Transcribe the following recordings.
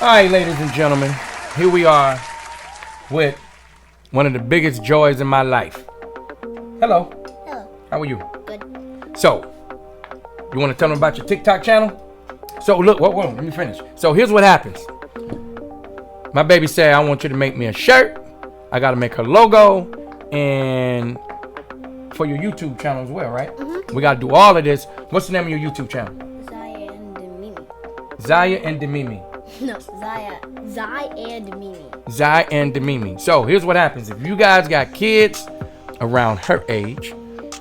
All right, ladies and gentlemen, here we are with one of the biggest joys in my life. Hello. Hello. How are you? Good. So, you want to tell them about your TikTok channel? So, look, whoa, let me finish. So, here's what happens. My baby said, I want you to make me a shirt. I got to make her logo. And for your YouTube channel as well, right? Mm-hmm. We got to do all of this. What's the name of your YouTube channel? Zaya and Mimi. Zaya and Mimi. No, Zaya and Mimi. Zaya and Mimi. So here's what happens. If you guys got kids around her age,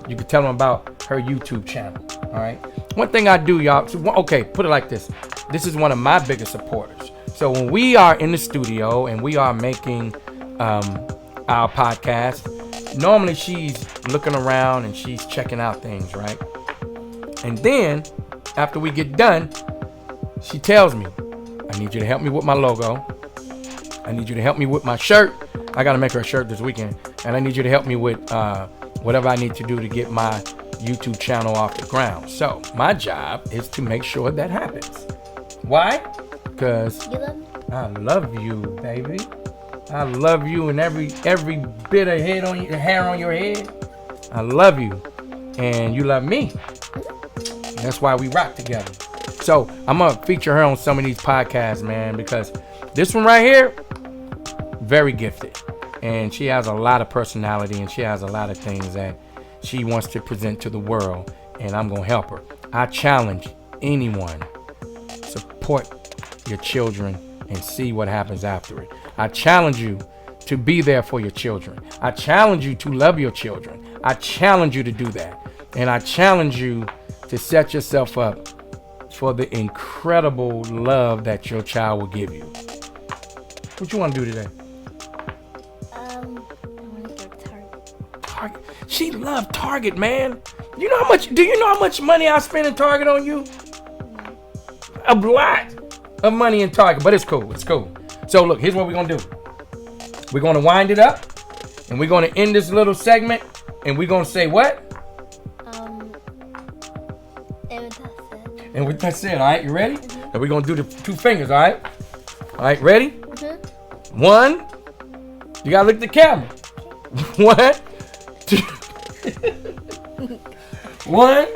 you can tell them about her YouTube channel. All right. One thing I do, y'all. Okay, put it like this. This is one of my biggest supporters. So when we are in the studio and we are making our podcast, normally she's looking around and she's checking out things, right? And then after we get done, she tells me, I need you to help me with my logo. I need you to help me with my shirt. I got to make her a shirt this weekend. And I need you to help me with whatever I need to do to get my YouTube channel off the ground. So my job is to make sure that happens. Why? Because You love me? I love you, baby. I love you and every bit of hair on your head. I love you. And you love me. And that's why we rock together. So I'm going to feature her on some of these podcasts, man, because this one right here, very gifted. And she has a lot of personality and she has a lot of things that she wants to present to the world. And I'm going to help her. I challenge anyone, support your children and see what happens after it. I challenge you to be there for your children. I challenge you to love your children. I challenge you to do that. And I challenge you to set yourself up for the incredible love that your child will give you. What you want to do today? I want to go to Target. Target. She loves Target, man. You know how much? Do you know how much money I spend in Target on you? A lot of money in Target, but it's cool. It's cool. So look, here's what we're gonna do. We're gonna wind it up, and we're gonna end this little segment, and we're gonna say what? And with that said, all right, you ready? Mm-hmm. And we're going to do the two fingers, all right? All right, ready? Mm-hmm. One. You got to look at the camera. 1, 2. 1,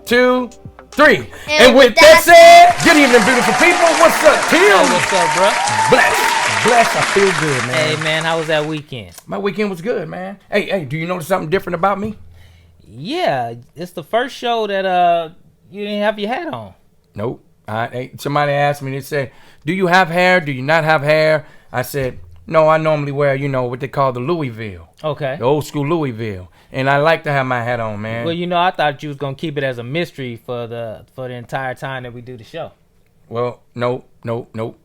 2, 3. And with that said, good evening, beautiful people. What's up, Tim? What's up, bro? Bless. I feel good, man. Hey, man, how was that weekend? My weekend was good, man. Hey, do you notice something different about me? Yeah, it's the first show that you didn't have your hat on. Nope. Somebody asked me, they said, do you have hair? Do you not have hair? I said, no, I normally wear, what they call the Louisville. Okay. The old school Louisville. And I like to have my hat on, man. Well, I thought you was going to keep it as a mystery for the entire time that we do the show. Well, nope.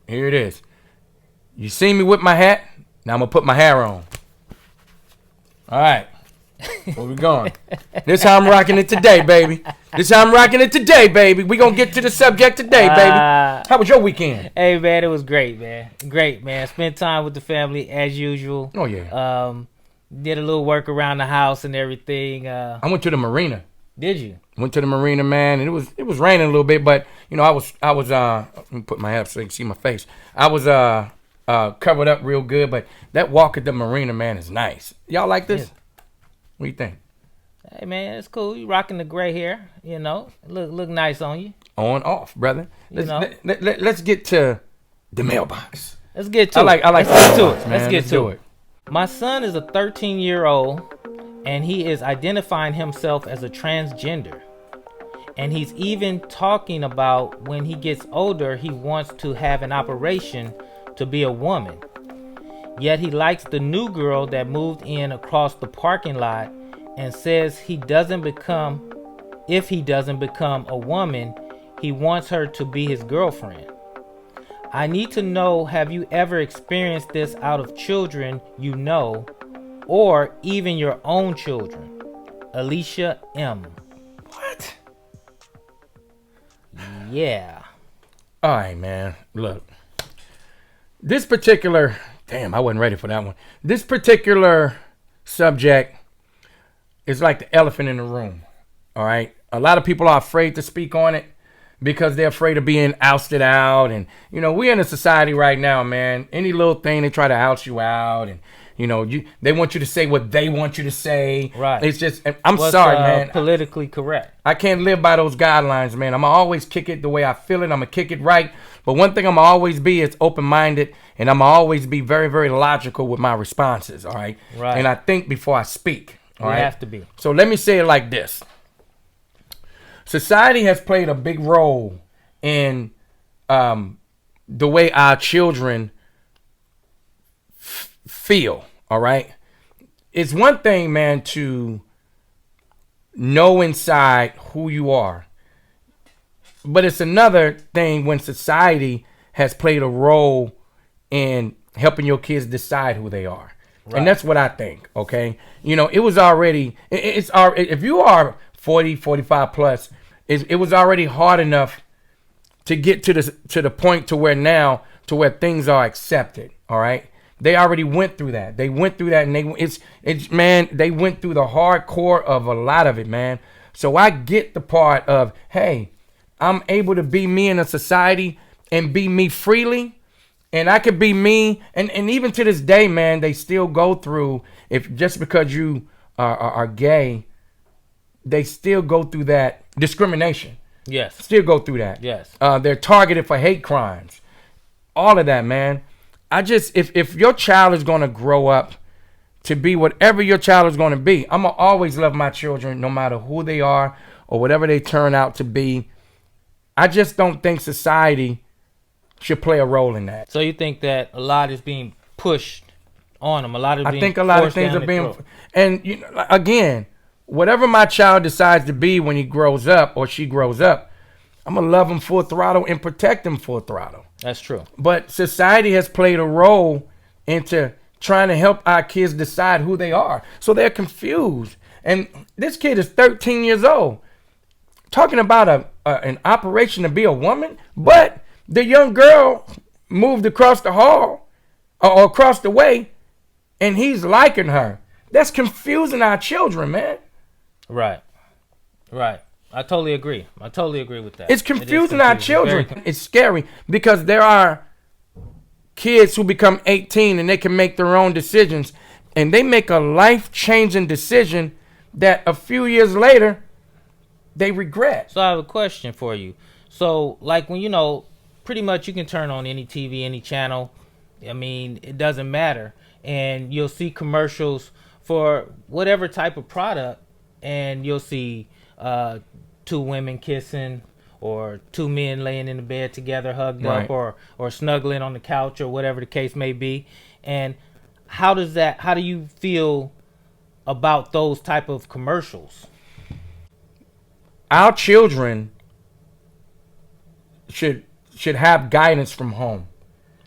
Here it is. You see me with my hat? Now I'm going to put my hair on. All right. Where we going? This how I'm rocking it today, baby. We gonna get to the subject today, baby. How was your weekend? Hey, man, it was great, man. Great, man. Spent time with the family as usual. Oh yeah. Did a little work around the house and everything. I went to the marina. Did you? Went to the marina, man, and it was raining a little bit, but I was let me put my hat up so you can see my face. I was covered up real good, but that walk at the marina, man, is nice. Y'all like this? Yeah. What do you think? Hey, man, it's cool. You rocking the gray hair, Look nice on you. On, off, brother. Let's get to the mailbox. Let's get to it. Let's get to it. Let's get to it. My son is a 13-year-old, and he is identifying himself as a transgender. And he's even talking about when he gets older, he wants to have an operation to be a woman. Yet he likes the new girl that moved in across the parking lot and says if he doesn't become a woman, he wants her to be his girlfriend. I need to know, have you ever experienced this out of children or even your own children? Alicia M. What? Yeah. All right, man. Look. This particular... Damn, I wasn't ready for that one. This particular subject is like the elephant in the room. All right. A lot of people are afraid to speak on it because they're afraid of being ousted out. And, you know, we're in a society right now, man. Any little thing, they try to oust you out. And, you know, they want you to say what they want you to say. Right. It's just, I'm sorry, man. Politically correct. I can't live by those guidelines, man. I'm going to always kick it the way I feel it. I'm going to kick it right. But one thing I'm going to always be is open-minded. And I'm going to always be very, very logical with my responses, all right? Right. And I think before I speak, all right? You have to be. So let me say it like this. Society has played a big role in the way our children feel, all right? It's one thing, man, to know inside who you are. But it's another thing when society has played a role in helping your kids decide who they are. Right. And that's what I think, okay? You know, it was already, if you are 40, 45 plus, it was already hard enough to get to the point to where now, to where things are accepted, all right? They already went through that. They went through that, and they went through the hardcore of a lot of it, man. So I get the part of, hey, I'm able to be me in a society and be me freely, and I could be me. And even to this day, man, they still go through, if just because you are gay, they still go through that discrimination. Yes. Still go through that. Yes. They're targeted for hate crimes. All of that, man. I just, if your child is going to grow up to be whatever your child is going to be, I'm going to always love my children no matter who they are or whatever they turn out to be. I just don't think society should play a role in that. So you think that a lot is being pushed on them? I think a lot of things are being, and you know, again, whatever my child decides to be when he grows up or she grows up, I'm going to love him full throttle and protect him full throttle. That's true. But society has played a role into trying to help our kids decide who they are. So they're confused. And this kid is 13 years old, talking about an operation to be a woman, but the young girl moved across the hall or across the way, and he's liking her. That's confusing our children, man. Right. Right. I totally agree. I totally agree with that. It's confusing our children. It's scary because there are kids who become 18 and they can make their own decisions, and they make a life-changing decision that a few years later they regret. So I have a question for you. So like when, you know, pretty much you can turn on any TV, any channel. I mean, it doesn't matter. And you'll see commercials for whatever type of product, and you'll see two women kissing or two men laying in the bed together hugged Right. up or snuggling on the couch or whatever the case may be. And how do you feel about those type of commercials? Our children should have guidance from home.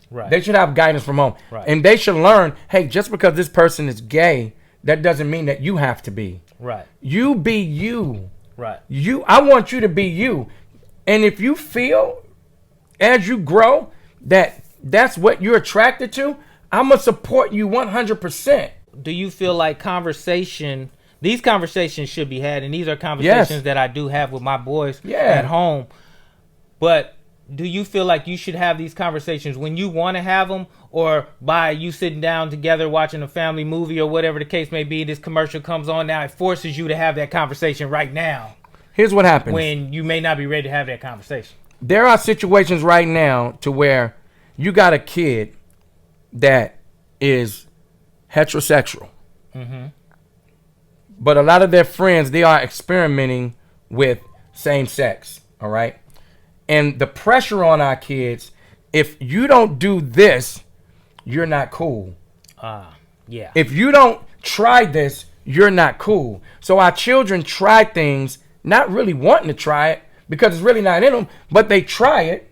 Right. They should have guidance from home. Right. And they should learn, hey, just because this person is gay, that doesn't mean that you have to be. Right. You be you. Right. I want you to be you. And if you feel as you grow that that's what you're attracted to, I'm going to support you 100%. Do you feel like these conversations should be had, and these are conversations that I do have with my boys at home, but do you feel like you should have these conversations when you want to have them, or by you sitting down together watching a family movie or whatever the case may be, this commercial comes on now, it forces you to have that conversation right now? Here's what happens. When you may not be ready to have that conversation. There are situations right now to where you got a kid that is heterosexual. Mm-hmm. But a lot of their friends, they are experimenting with same sex, all right? And the pressure on our kids, if you don't do this, you're not cool. Yeah. If you don't try this, you're not cool. So our children try things, not really wanting to try it because it's really not in them, but they try it.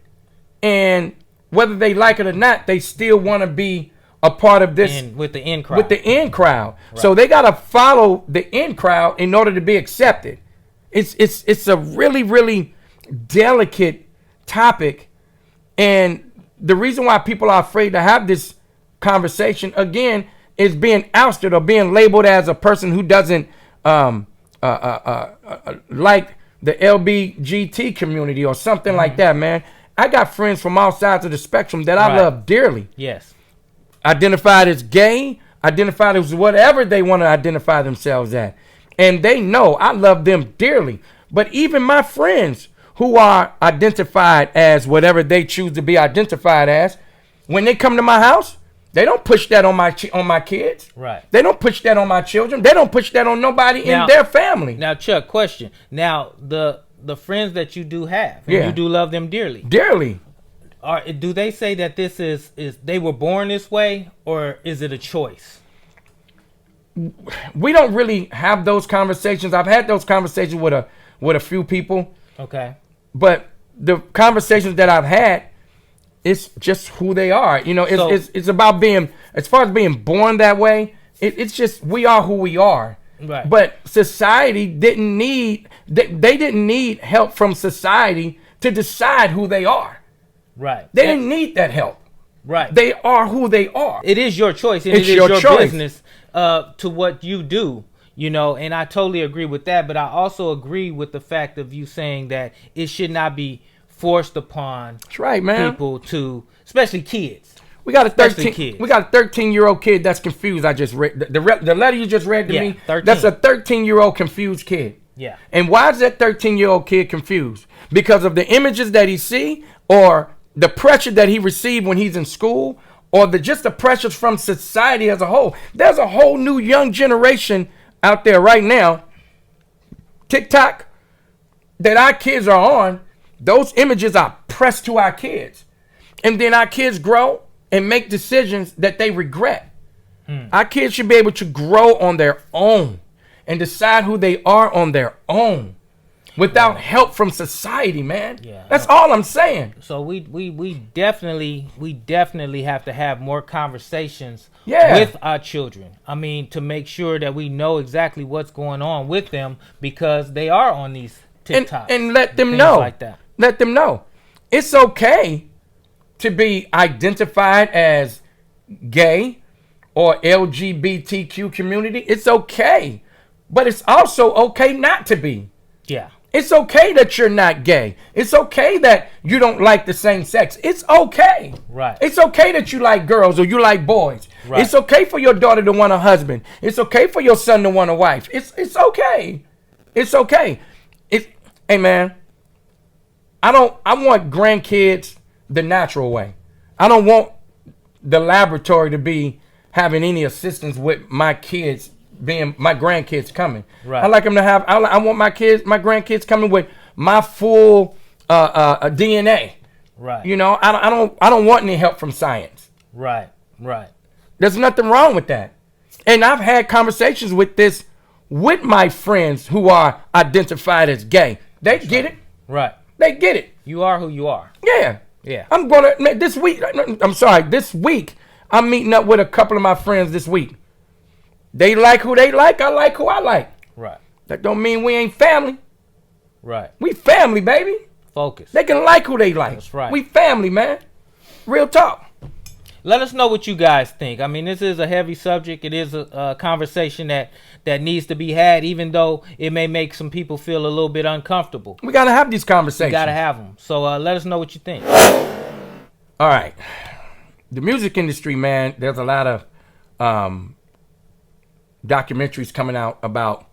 And whether they like it or not, they still want to be a part of this. With the in crowd. With the in crowd. Right. So they got to follow the in crowd in order to be accepted. It's a really, really delicate topic. And the reason why people are afraid to have this conversation, again, is being ousted or being labeled as a person who doesn't like the LBGT community or something like that, man. I got friends from all sides of the spectrum that I love dearly. Yes. Identified as gay, identified as whatever they want to identify themselves as. And they know I love them dearly. But even my friends who are identified as whatever they choose to be identified as, when they come to my house, they don't push that on my kids. Right. They don't push that on my children. They don't push that on nobody in their family. Now, Chuck, question. Now, the friends that you do have, and you do love them dearly. Dearly. Do they say that this is they were born this way, or is it a choice? We don't really have those conversations. I've had those conversations with a few people. Okay. But the conversations that I've had, it's just who they are. You know, it's about being, as far as being born that way, it's just we are who we are. Right. But society didn't need, they didn't need help from society to decide who they are. Right. They didn't need that help. Right. They are who they are. It is your choice, and It's it is your your choice. business to what you do. You know, and I totally agree with that. But I also agree with the fact of you saying that it should not be forced upon That's right, man. people to, especially kids. We got a Especially 13. kids. We got a 13-year-old kid that's confused. I just read the letter you just read to me. 13. That's a 13-year-old confused kid. Yeah. And why is that 13-year-old kid confused? Because of the images that he see, or the pressure that he received when he's in school, or just the pressures from society as a whole. There's a whole new young generation out there right now, TikTok, that our kids are on. Those images are pressed to our kids, and then our kids grow and make decisions that they regret. Our kids should be able to grow on their own and decide who they are on their own without help from society, man. Yeah. That's all I'm saying. So we definitely have to have more conversations Yeah. with our children. I mean, to make sure that we know exactly what's going on with them, because they are on these TikToks And let them things know. like that. Let them know. It's okay to be identified as gay or LGBTQ community. It's okay. But it's also okay not to be. Yeah. It's okay that you're not gay. It's okay that you don't like the same sex. It's okay. Right. It's okay that you like girls or you like boys. Right. It's okay for your daughter to want a husband. It's okay for your son to want a wife. It's okay. It's okay. Hey man, I want grandkids the natural way. I don't want the laboratory to be having any assistance with my kids being my grandkids coming. Right. I like them to have. I want my grandkids coming with my full DNA. Right. You know, I don't want any help from science. Right. Right. There's nothing wrong with that. And I've had conversations with my friends who are identified as gay. They get it. Right. They get it. You are who you are. Yeah. Yeah. I'm gonna this week. This week I'm meeting up with a couple of my friends this week. They like who they like. I like who I like. Right. That don't mean we ain't family. Right. We family, baby. Focus. They can like who they like. That's right. We family, man. Real talk. Let us know what you guys think. I mean, this is a heavy subject. It is a conversation that needs to be had, even though it may make some people feel a little bit uncomfortable. We gotta have these conversations. You gotta have them. So let us know what you think. All right. The music industry, man, there's a lot of documentaries coming out about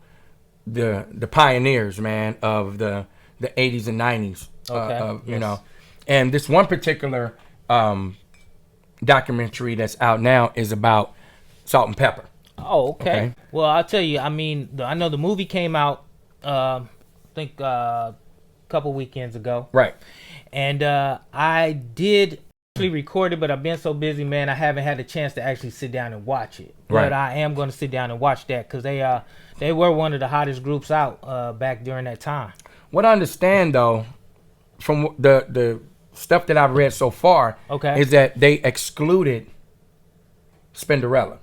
the pioneers, man, of the 80s and 90s. Okay. You know, and this one particular documentary that's out now is about Salt and Pepper. Oh, okay. Well, I'll tell you. I mean, I know the movie came out, I think, a couple weekends ago. Right. And I did actually record it, but I've been so busy, man, I haven't had a chance to actually sit down and watch it. Right. But I am going to sit down and watch that, because they were one of the hottest groups out back during that time. What I understand, though, from the stuff that I've read so far, is that they excluded Spinderella.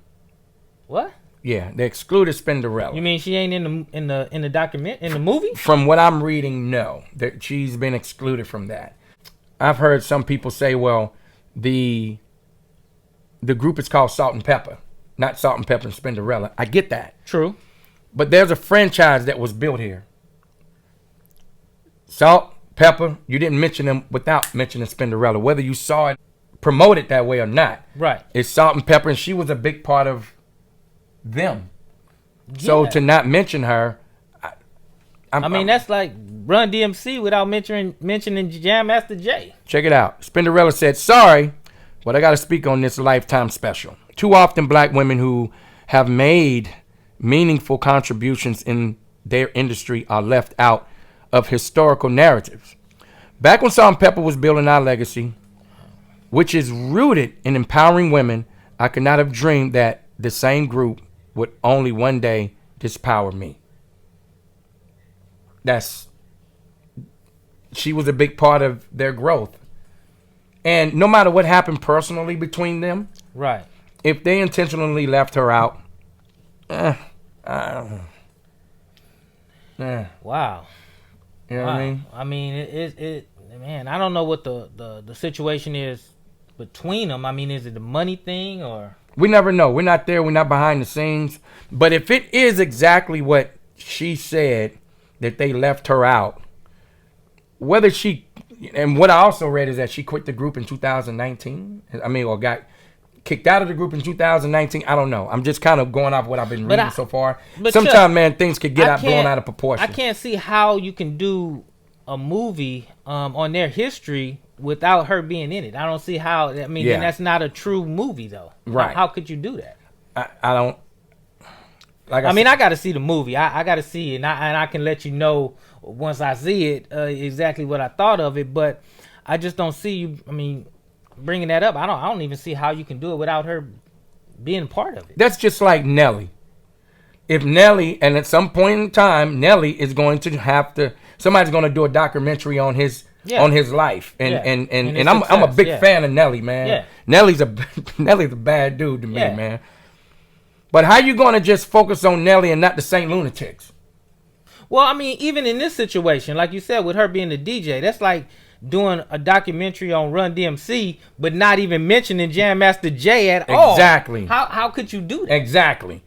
What? Yeah, they excluded Spinderella. You mean she ain't in the document in the movie? From what I'm reading, no, that she's been excluded from that. I've heard some people say, well, the group is called Salt and Pepper, not Salt and Pepper and Spinderella. I get that. True. But there's a franchise that was built here. Salt, Pepper, you didn't mention them without mentioning Spinderella, whether you saw it promoted that way or not. Right. It's Salt and Pepper, and she was a big part of them. Yeah. So to not mention her, I mean, that's like Run DMC without mentioning Jam Master Jay. Check it out. Spinderella said, sorry, but I got to speak on this Lifetime special. Too often black women who have made meaningful contributions in their industry are left out of historical narratives. Back when Salt and Pepper was building our legacy, which is rooted in empowering women, I could not have dreamed that the same group would only one day dispower me. She was a big part of their growth. And no matter what happened personally between them, right? If they intentionally left her out, Wow. You know wow. What I mean? I mean, it man, I don't know what the situation is between them. I mean, is it a money thing or? We never know. We're not there. We're not behind the scenes. But if it is exactly what she said, that they left her out, whether she, and what I also read is that she quit the group in 2019. I mean, or got kicked out of the group in 2019. I don't know. I'm just kind of going off what I've been reading so far. But sometimes, man, things could get blown out of proportion. I can't see how you can do a movie on their history without her being in it. I don't see how. I mean, then that's not a true movie, though. Right? How could you do that? I don't. Like I mean, I got to see the movie. I got to see it, and I can let you know once I see it exactly what I thought of it. But I just don't see you. I mean, bringing that up, I don't even see how you can do it without her being part of it. That's just like Nelly. If Nelly, and at some point in time, Nelly is going to have to. Somebody's going to do a documentary on his life, and I'm a big fan of Nelly, man. Yeah. Nelly's a bad dude to me, man. But how you going to just focus on Nelly and not the Saint Lunatics? Well, I mean, even in this situation, like you said, with her being the DJ, that's like doing a documentary on Run DMC, but not even mentioning Jam Master Jay at all. Exactly. How could you do that? Exactly.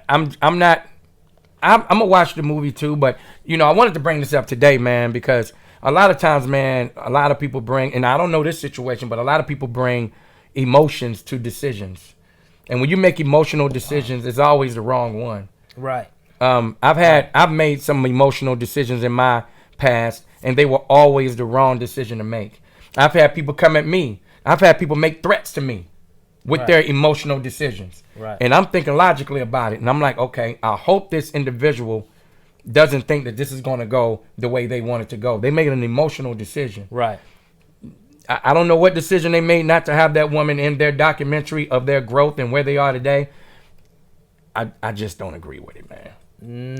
I'm gonna watch the movie too, but I wanted to bring this up today, man, because a lot of times, man, a lot of people bring, and I don't know this situation, but a lot of people bring emotions to decisions. And when you make emotional decisions, it's always the wrong one. Right. I've made some emotional decisions in my past, and they were always the wrong decision to make. I've had people come at me. I've had people make threats to me with their emotional decisions. Right. And I'm thinking logically about it, and I'm like, okay, I hope this individual doesn't think that this is going to go the way they want it to go. They made an emotional decision. Right. I don't know what decision they made not to have that woman in their documentary of their growth and where they are today. I just don't agree with it, man.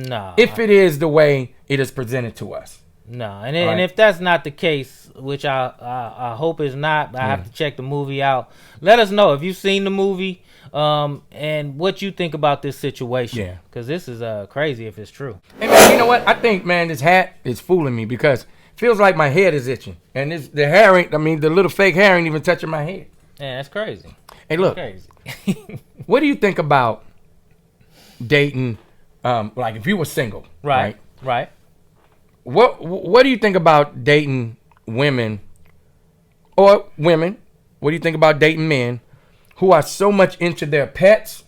No. If it is the way it is presented to us. No. And if that's not the case, which I hope is not, but I have to check the movie out. Let us know if you've seen the movie and what you think about this situation. Yeah. Because this is crazy if it's true. Hey, man, you know what? I think, man, this hat is fooling me because feels like my head is itching, and the hair ain't. I mean, the little fake hair ain't even touching my head. Yeah, that's crazy. Hey, look. Crazy. What do you think about dating? Like, if you were single, right? What do you think about dating women or women? What do you think about dating men who are so much into their pets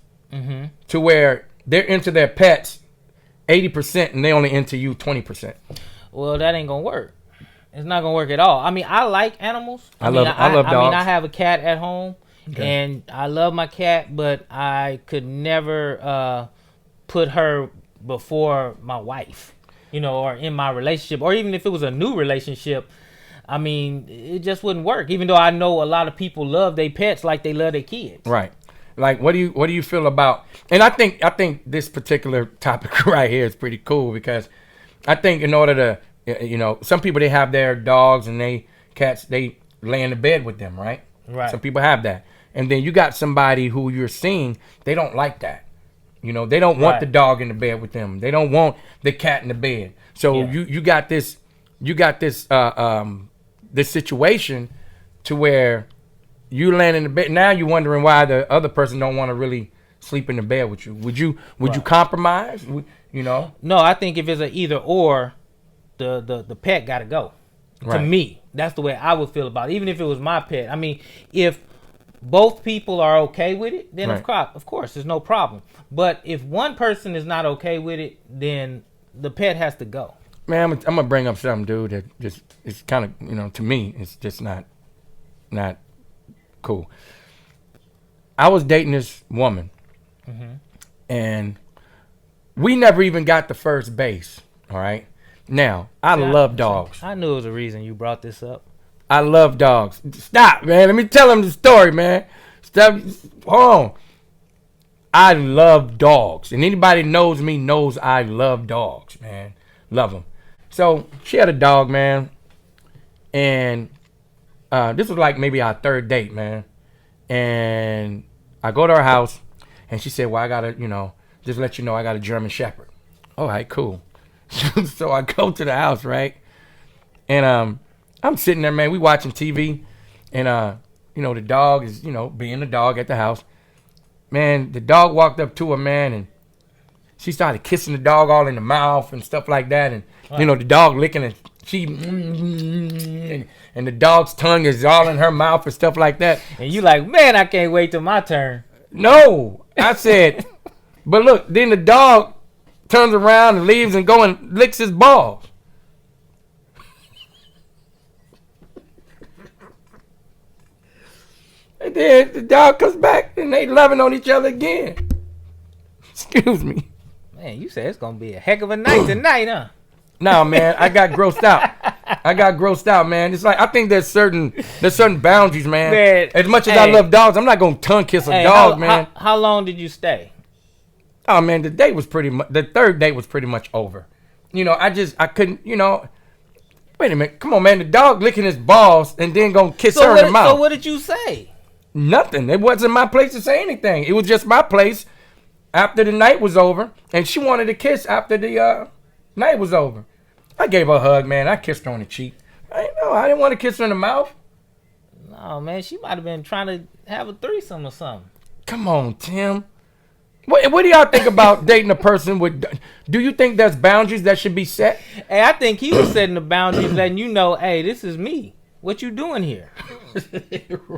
to where they're into their pets 80% and they only into you 20%? Well, that ain't gonna work. It's not gonna work at all. I mean, I like animals. I love dogs. I mean, I have a cat at home, and I love my cat, but I could never put her before my wife, or in my relationship, or even if it was a new relationship. I mean, it just wouldn't work. Even though I know a lot of people love their pets like they love their kids. Right. Like, what do you feel about? And I think this particular topic right here is pretty cool because I think in order to, some people, they have their dogs and cats, they lay in the bed with them, right? Right. Some people have that. And then you got somebody who you're seeing, they don't like that. They don't want the dog in the bed with them. They don't want the cat in the bed. So you got this this situation to where you land in the bed. Now you're wondering why the other person don't want to really sleep in the bed with you. Would you compromise? No, I think if it's an either or, the pet got to go. Right. To me, that's the way I would feel about it. Even if it was my pet. I mean, if both people are okay with it, then of course, there's no problem. But if one person is not okay with it, then the pet has to go. Man, I'm gonna bring up something, dude. That just it's kind of to me, it's just not cool. I was dating this woman, and we never even got to first base. All right. Now I love dogs. I knew it was a reason you brought this up. I love dogs. Stop, man. Let me tell him the story, man. Stop. Hold on. I love dogs, and anybody knows me knows I love dogs, man. Love them. So she had a dog, man, and this was like maybe our third date, man. And I go to her house, and she said, "Well, I gotta, just let you know, I got a German Shepherd." All right, cool. So I go to the house, right, and I'm sitting there, man. We watching TV, and the dog is, being the dog at the house. Man, the dog walked up to her, man, and she started kissing the dog all in the mouth and stuff like that, and the dog licking, and she and the dog's tongue is all in her mouth and stuff like that. And you like, man, I can't wait till my turn. No, I said, but look, then the dog turns around and leaves and go and licks his balls. And then the dog comes back and they loving on each other again. Excuse me. Man, you said it's gonna be a heck of a night tonight, huh? No, man, I got grossed out. Man. It's like I think there's certain boundaries, man. As much as I love dogs, I'm not gonna tongue kiss a dog, man. How long did you stay? Oh man, the third date was pretty much over. I couldn't, wait a minute, come on, man, the dog licking his balls and then gonna kiss her in the mouth. So what did you say? Nothing. It wasn't my place to say anything. It was just my place after the night was over, and she wanted to kiss after the night was over. I gave her a hug, man. I kissed her on the cheek. I didn't want to kiss her in the mouth. No, man, she might have been trying to have a threesome or something. Come on, Tim. What do y'all think about dating a person with? Do you think there's boundaries that should be set? Hey, I think he was setting the boundaries, letting you know, hey, this is me. What you doing here?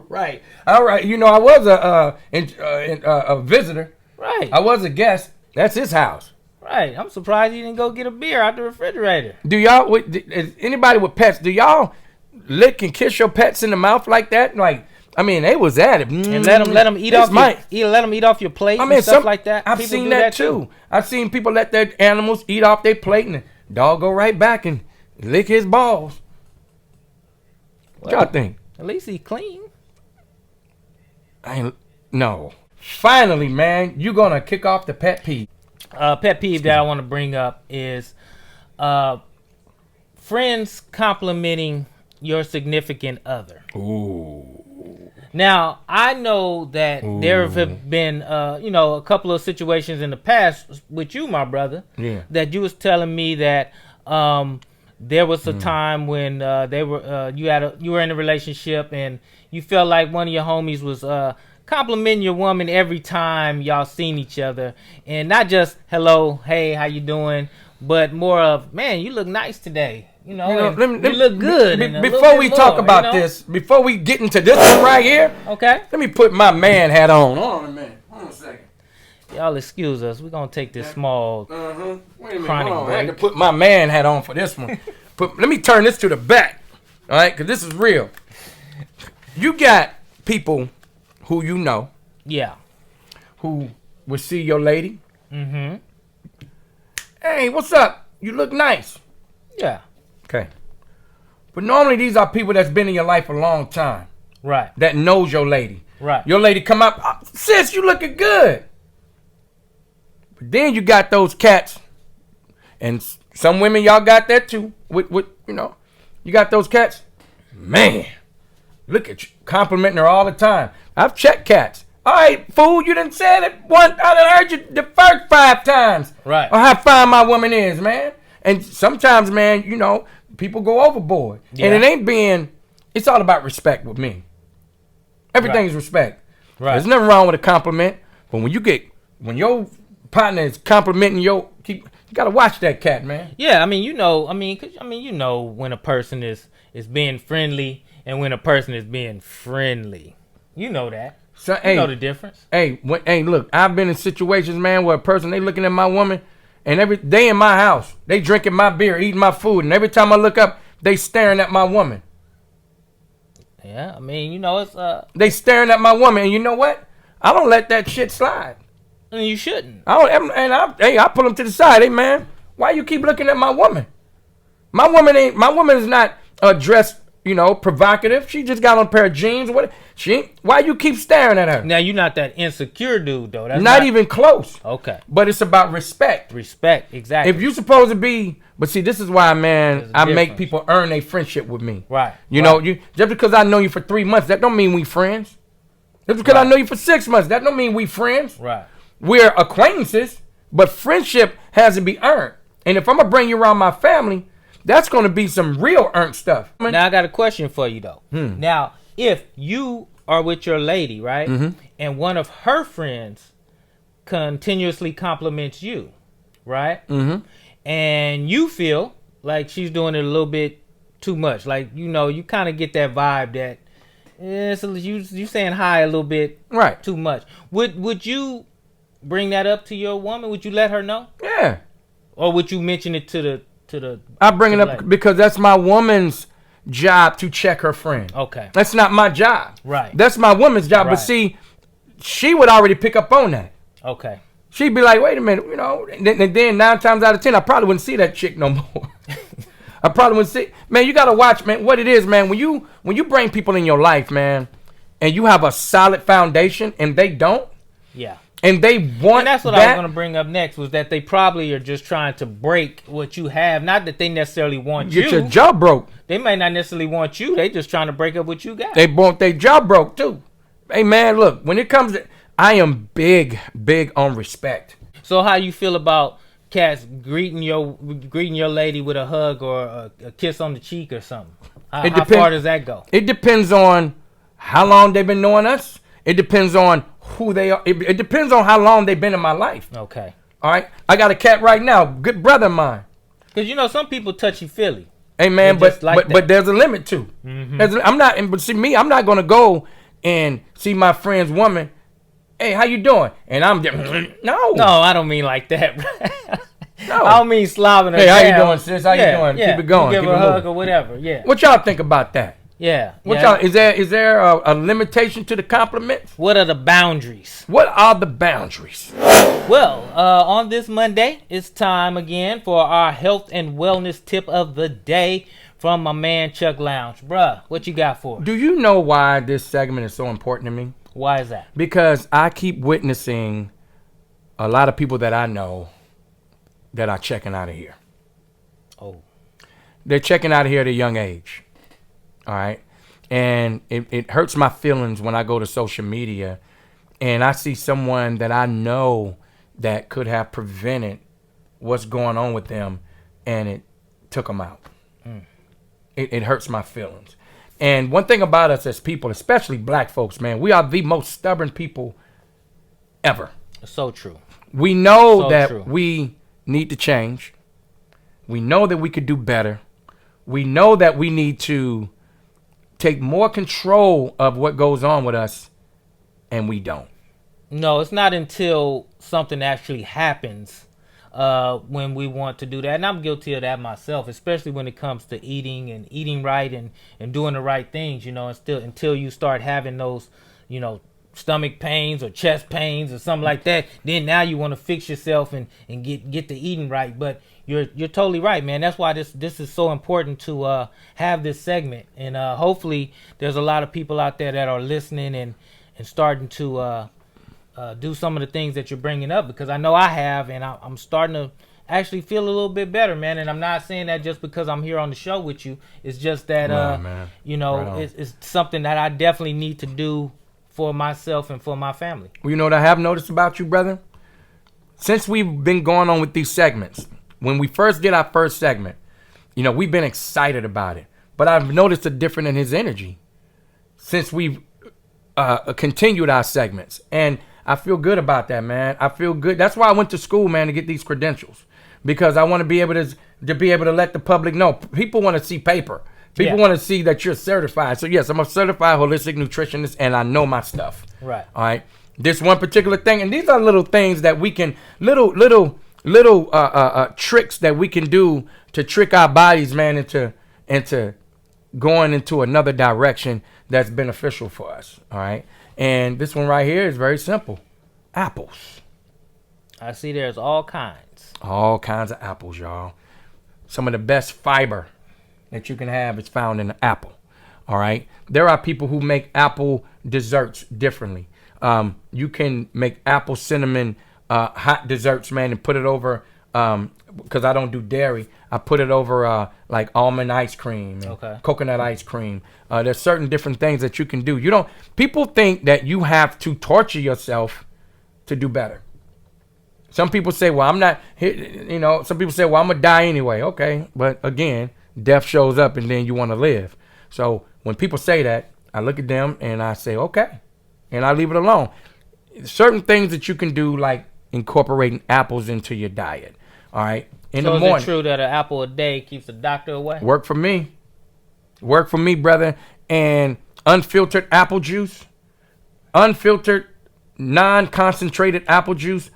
Right. All right. I was a visitor. Right. I was a guest. That's his house. Right. I'm surprised you didn't go get a beer out the refrigerator. Do y'all? Is anybody with pets? Do y'all lick and kiss your pets in the mouth like that? Like, I mean, they was at it. And let them eat off let them eat off your plate. And stuff like that. I've seen that too. I've seen people let their animals eat off their plate, and the dog go right back and lick his balls. What y'all think? At least he's clean. No. Finally, man, you gonna kick off the pet peeve. Pet peeve that I want to bring up is friends complimenting your significant other. Ooh. Now, I know that there have been, a couple of situations in the past with you, my brother, that you was telling me that there was a time when you were in a relationship and you felt like one of your homies was complimenting your woman every time y'all seen each other, and not just hello, hey, how you doing, but more of, man, you look nice today. You look good. Before we talk about this, before we get into this one right here, okay, let me put my man hat on. Hold on a minute. Hold on a second. Y'all excuse us. We're gonna take this small Wait a minute. chronic break. I had to put my man hat on for this one. Let me turn this to the back, all right? Because this is real. You got people who you know, who will see your lady. Mm-hmm. Hey, what's up? You look nice. Yeah. Okay. But normally these are people that's been in your life a long time. Right. That knows your lady. Right. Your lady come up, sis, you looking good. But then you got those cats, and some women y'all got that too. You got those cats. Man, look at you, complimenting her all the time. I've checked cats. All right, fool, you done said it once. I done heard you the first 5 times. Right. Or how fine my woman is, man. And sometimes, man, people go overboard. Yeah. And it's all about respect with me. Everything is respect. Right. There's nothing wrong with a compliment. But when your partner is complimenting You gotta watch that cat, man. Yeah, I mean, you know, you know when a person is being friendly and when a person is being friendly. You know that. So, You know the difference. Hey, look, I've been in situations, man, where a person, they looking at my woman, and every day in my house, they drinking my beer, eating my food, and every time I look up, they staring at my woman. Yeah, I mean, you know, it's They staring at my woman, and you know what? I don't let that shit slide. and you shouldn't. I pull them to the side. Hey, man, why you keep looking at my woman? My woman is not dressed, you know, provocative. She just got on a pair of jeans. Why you keep staring at her? Now you're not that insecure dude though. That's Not even close. Okay. But it's about respect. Respect, exactly. If you supposed to be, but see, this is why, man, I make difference. people earn a friendship with me. Right. You know, just because I know you for 3 months, that don't mean we friends. Just because I know you for 6 months, that don't mean we friends. Right. We're acquaintances, but friendship has to be earned. And if I'm gonna bring you around my family, that's gonna be some real earned stuff. Now I got a question for you though. Hmm. Now, if you are with your lady, right, and one of her friends continuously compliments you, right, and you feel like she's doing it a little bit too much, like you know, you kind of get that vibe that so you saying hi a little bit Right. too much. Would you bring that up to your woman? Would you let her know, Yeah. or would you mention it to the? I bring it to up the lady? because that's my woman's job to check her friend. Okay. That's not my job. Right. That's my woman's job. Right. But see, she would already pick up on that. Okay. She'd be like, wait a minute, you know, and then 9 times out of 10, I probably wouldn't see that chick no more. I probably wouldn't see. Man, you got to watch, man, what it is, man. When you bring people in your life, man, and you have a solid foundation and they don't, Yeah. and they want And that's what I was going to bring up next, was that they probably are just trying to break what you have. Not that they necessarily want get you. your jaw broke. They might not necessarily want you. They just trying to break up what you got. They want their jaw broke, too. Hey, man, look, when it comes to, I am big on respect. So how you feel about cats greeting your lady with a hug or a kiss on the cheek or something? How far does that go? It depends on how long they've been knowing us. It depends on who they are. It depends on how long they've been in my life. Okay. All right? I got a cat right now, good brother of mine. Because, you know, some people touchy-feely. Hey, man, They're just like but that. there's a limit, too. I'm not going to go and see my friend's woman. Hey, how you doing? And I'm just, no. No, I don't mean like that. No. I don't mean slobbing her Hey, how you down. doing, sis? How you doing? Yeah. Keep it going. You give Keep her it a hug moving. or whatever. Yeah. What y'all think about that? Yeah. What yeah. y'all, is there a limitation to the compliments? What are the boundaries? What are the boundaries? Well, on this Monday, it's time again for our health and wellness tip of the day from my man Chuck Lounge. Bruh, what you got for us? Do you know why this segment is so important to me? Why is that? Because I keep witnessing a lot of people that I know that are checking out of here. Oh. They're checking out of here at a young age. All right. And it hurts my feelings when I go to social media and I see someone that I know that could have prevented what's going on with them and it took them out. It hurts my feelings. And one thing about us as people, especially black folks, man, we are the most stubborn people ever. So true. We know So that true. we need to change. We know that we could do better. We know that we need to take more control of what goes on with us, and we don't. No, it's not until something actually happens when we want to do that. And I'm guilty of that myself, especially when it comes to eating right and doing the right things, you know, and still until you start having those, you know, stomach pains or chest pains or something like that, then now you want to fix yourself and get the eating right. But you're totally right, man. That's why this is so important to have this segment. And hopefully there's a lot of people out there that are listening and starting to do some of the things that you're bringing up, because I know I have, and I'm starting to actually feel a little bit better, man. And I'm not saying that just because I'm here on the show with you. It's just that, man. you know, Right it's something that I definitely need to do for myself and for my family. Well, you know what I have noticed about you, brother? Since we've been going on with these segments, when we first did our first segment, you know, we've been excited about it. But I've noticed a difference in his energy since we've continued our segments. And I feel good about that, man. I feel good. That's why I went to school, man, to get these credentials. because I want to be able to let the public know. People want to see paper. People want to see that you're certified. So yes, I'm a certified holistic nutritionist, and I know my stuff. Right. All right. This one particular thing, and these are little things that we can little tricks that we can do to trick our bodies, man, into going into another direction that's beneficial for us. All right. And this one right here is very simple. Apples. I see there's all kinds. All kinds of apples, y'all. Some of the best fiber that you can have is found in the apple. All right. There are people who make apple desserts differently. You can make apple cinnamon hot desserts, man, and put it over, because I don't do dairy. I put it over like almond ice cream and coconut ice cream. There's certain different things that you can do. People think that you have to torture yourself to do better. Some people say, well, I'm not, some people say, well, I'm going to die anyway. Okay. But again, death shows up and then you want to live. So when people say that, I look at them and I say, okay. And I leave it alone. Certain things that you can do, like incorporating apples into your diet. All right. In the morning. Is it true that an apple a day keeps the doctor away? Work for me. Work for me, brother. And unfiltered apple juice, unfiltered, non-concentrated apple juice,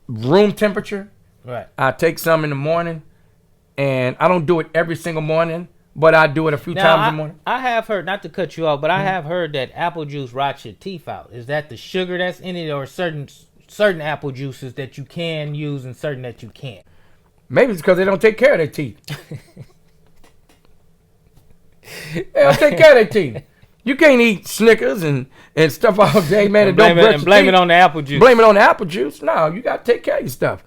room temperature. Right. I take some in the morning, and I don't do it every single morning, but I do it a few times in the morning. I have heard, not to cut you off, but I have heard that apple juice rots your teeth out. Is that the sugar that's in it, or certain apple juices that you can use and certain that you can't? Maybe it's because they don't take care of their teeth. They don't take care of their teeth. You can't eat Snickers and stuff all day, man. And don't brush your blame teeth. it on the apple juice. Blame it on the apple juice. No, you got to take care of your stuff.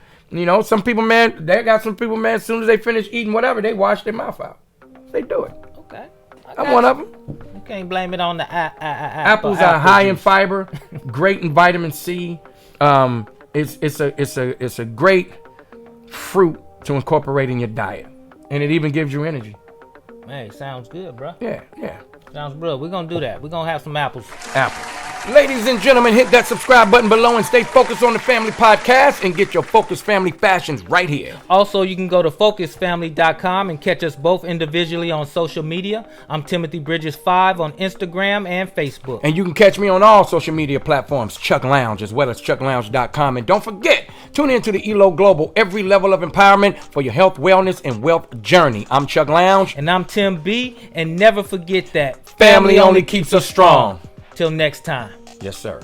Some people, man, as soon as they finish eating whatever, they wash their mouth out. They do it. Okay. I'm one of them. You can't blame it on the apples are high in fiber, great in vitamin C. It's a great fruit to incorporate in your diet, and it even gives you energy. Hey, sounds good, bro. Yeah. Sounds bro. We're gonna do that. We're gonna have some apples. Ladies and gentlemen, hit that subscribe button below and stay focused on the Family Podcast and get your Focus Family fashions right here. Also, you can go to focusfamily.com and catch us both individually on social media. I'm Timothy Bridges 5 on Instagram and Facebook. And you can catch me on all social media platforms, Chuck Lounge, as well as chucklounge.com. And don't forget, tune in to the ELO Global, every level of empowerment for your health, wellness, and wealth journey. I'm Chuck Lounge. And I'm Tim B. And never forget that family only keeps us strong. Till next time. Yes, sir.